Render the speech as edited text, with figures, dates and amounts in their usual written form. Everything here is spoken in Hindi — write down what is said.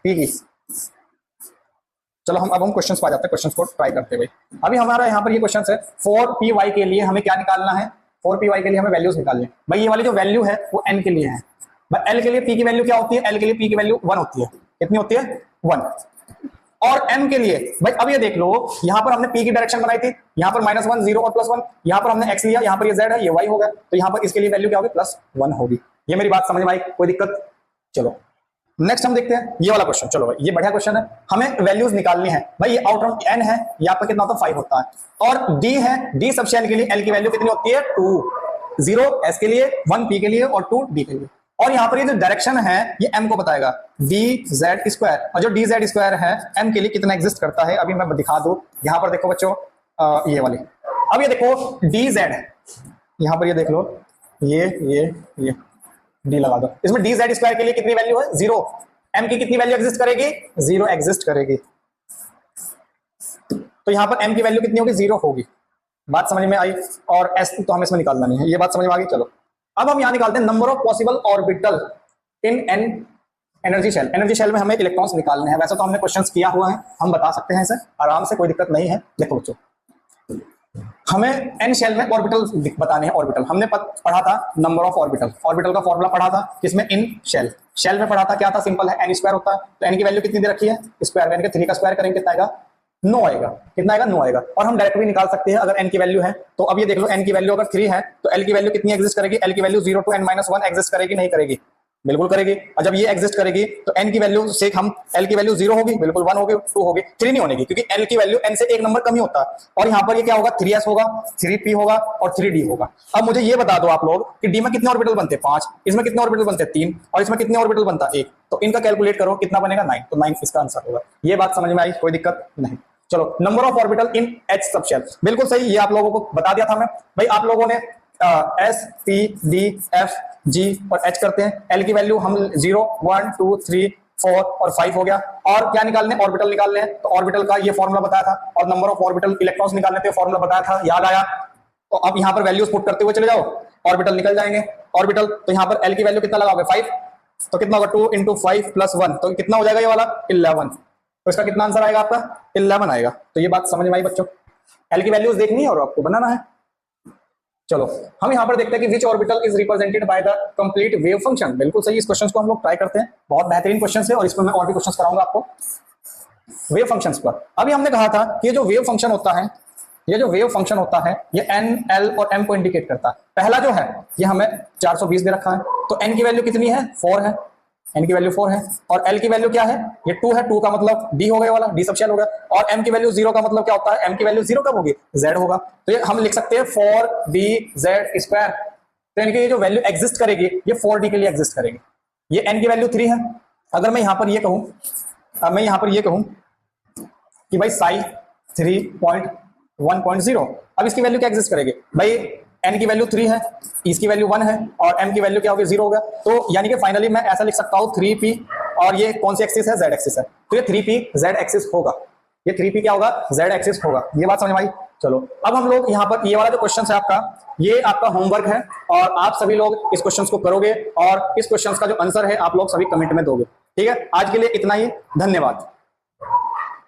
पी की। चलो अब हम क्वेश्चंस पे आ जाते हैं, क्वेश्चंस को ट्राई करते हुए। अभी हमारा यहाँ पर ये क्वेश्चन है 4py के लिए हमें क्या निकालना है, 4py के लिए हमें वैल्यूज निकालनी है। भाई ये वाली जो वैल्यू है वो n के लिए है। भाई l के लिए p की वैल्यू क्या होती है, l के लिए p की वैल्यू 1 होती है। कितनी होती है, 1। और m के लिए भाई अब ये देख लो, यहाँ पर हमने p की डायरेक्शन बनाई थी, यहाँ पर -1 0 और +1, यहाँ पर हमने x लिया, यहाँ पर ये z है, ये y होगा, तो यहाँ पर इसके लिए वैल्यू क्या होगी, +1 होगी। ये मेरी बात समझ में आई, कोई दिक्कत? चलो नेक्स्ट हम देखते हैं ये वाला क्वेश्चन। चलो भाई ये बढ़िया क्वेश्चन है, हमें वैल्यूज निकालनी है। भाई ये आउटरम n है, यहाँ पर कितना होता है 5 होता है, और d है, d सबसे n के लिए l की वैल्यू कितनी होती है 2, 0 s के लिए, 1 p के लिए और 2 d के लिए। और यहाँ पर ये जो डायरेक्शन है ये m को बताएगा, dz², और जो dz² है m के लिए कितना एग्जिस्ट करता है, अभी मैं दिखा दूं। यहाँ पर देखो बच्चों ये वाली, अब ये देखो dz है, यहाँ पर ये देख लो, ये d लगा दो, इसमें dz² के लिए कितनी वैल्यू है 0, m की कितनी वैल्यू एग्जिस्ट करेगी, 0 एग्जिस्ट करेगी। तो यहाँ पर m की वैल्यू कितनी होगी, 0 होगी। बात समझ में आई? और s तो हमें इसमें निकालना नहीं है, ये बात समझ में आ गई। चलो अब हम यहाँ निकालते हैं number of possible orbital in n energy shell. Energy shell में हमें इलेक्ट्रॉन्स निकालने हैं। वैसे तो हमने क्वेश्चंस किया हुआ है, हम बता सकते हैं इसे आराम से, कोई दिक्कत नहीं है। देखो बच्चों, हमें एन शेल में ऑर्बिटल बताने हैं। ऑर्बिटल हमने पढ़ा था नंबर ऑफ ऑर्बिटल, ऑर्बिटल का फॉर्मूला पढ़ा था किसमें, इन शेल। शेल में पढ़ा था क्या था, सिंपल है, n² होता है। तो n की वैल्यू कितनी दे रखी है, स्क्वायर, यानी कि 3 का स्क्वायर करेंगे कितना आएगा, 9 आएगा। कितना आएगा, 9 आएगा। और हम डायरेक्ट भी निकाल सकते हैं अगर n की वैल्यू है। तो अब ये देख लो, n की वैल्यू अगर 3 है तो l की वैल्यू कितनी एग्जिस्ट करेगी, l की वैल्यू 0 to n-1 एग्जिस्ट करेगी, नहीं करेगी, बिल्कुल करेगी। और जब ये एग्जिस्ट करेगी तो n की वैल्यू से हम l की वैल्यू 0 होगी, बिल्कुल 1 होगी, 2 होगी, 3 नहीं होगी, क्योंकि l की वैल्यू n से एक नंबर कम ही होता है। और यहाँ पर ये क्या होगा, 3s होगा, 3p होगा और 3d होगा। अब मुझे ये बता दो आप लोग कि d में कितने ऑर्बिटल बनते हैं, 5, इसमें कितने ऑर्बिटल बनते हैं, 3, और इसमें कितने ऑर्बिटल बनता है, 1। तो इनका कैलकुलेट करो, कितना बनेगा, 9। तो 9 इसका आंसर होगा। ये बात समझ में आई, कोई दिक्कत नहीं। चलो number of orbital in H subshell, बिल्कुल सही, ये आप लोगों को बता दिया था मैं। भाई आप लोगों ने S P D F G और H करते हैं, L की वैल्यू हम 0 1 2 3 4 और 5 हो गया। और क्या निकालने, ऑर्बिटल निकालने हैं, तो ऑर्बिटल का ये फॉर्मूला बताया था। और नंबर ऑफ ऑर्बिटल इलेक्ट्रॉन्स निकालने थे, फॉर्मूला बताया था, याद आया? तो अब यहाँ पर वैल्यूज पुट करते हुए चले जाओ, ऑर्बिटल निकल जाएंगे। ऑर्बिटल तो यहाँ पर L की वैल्यू कितना लगाओगे, 5, तो कितना होगा 2 × 5 + 1, तो कितना हो जाएगा ये वाला 11। तो इसका कितना आंसर आएगा आपका, 11 आएगा। तो ये बात समझ में आई बच्चों, L की वैल्यूज देखनी है और आपको बनाना है। चलो हम यहाँ पर देखते हैं कि which orbital is represented by the complete wave function. बिल्कुल सही, इस क्वेश्चन को हम लोग ट्राई करते हैं, बहुत बेहतरीन क्वेश्चन है और इसमें मैं और भी क्वेश्चन कराऊंगा आपको वेव फंक्शंस पर। अभी हमने कहा था कि ये जो वेव फंक्शन होता है, ये जो वेव फंक्शन होता है ये n, l और m को इंडिकेट करता है। पहला जो है ये हमें 420 दे रखा है, तो n की वैल्यू कितनी है, 4 है, n की वैल्यू 4 है। और l की वैल्यू क्या है, ये 2 है, 2 का मतलब d हो गया वाला, d सबशेल हो गया। और m की वैल्यू 0 का मतलब क्या होता है, m की वैल्यू 0 कब होगी, z होगा। तो ये हम लिख सकते हैं 4dz²। तो यानी कि ये जो वैल्यू एग्जिस्ट करेगी ये 4d के लिए एग्जिस्ट करेगी। ये n की वैल्यू 3 है। अगर मैं यहाँ पर ये कहूँ, मैं यहाँ पर ये कहूँ कि भाई साई 3.1.0, अब इसकी वैल्यू क्या एग्जिस्ट करेगी, भाई n की वैल्यू 3 है, इसकी वैल्यू 1 है और m की वैल्यू क्या होगी, 0 होगा। तो यानी कि फाइनली मैं ऐसा लिख सकता हूँ 3p, और ये कौन सी एक्सिस है, z एक्सिस है, तो ये 3p z एक्सिस होगा। ये 3p क्या होगा, z एक्सिस होगा। ये बात समझ में आई? चलो अब हम लोग यहाँ पर ये वाला जो क्वेश्चन है आपका, ये आपका होमवर्क है और आप सभी लोग इस क्वेश्चन को करोगे और इस क्वेश्चन का जो आंसर है आप लोग सभी कमेंट में दोगे। ठीक है, आज के लिए इतना ही, धन्यवाद।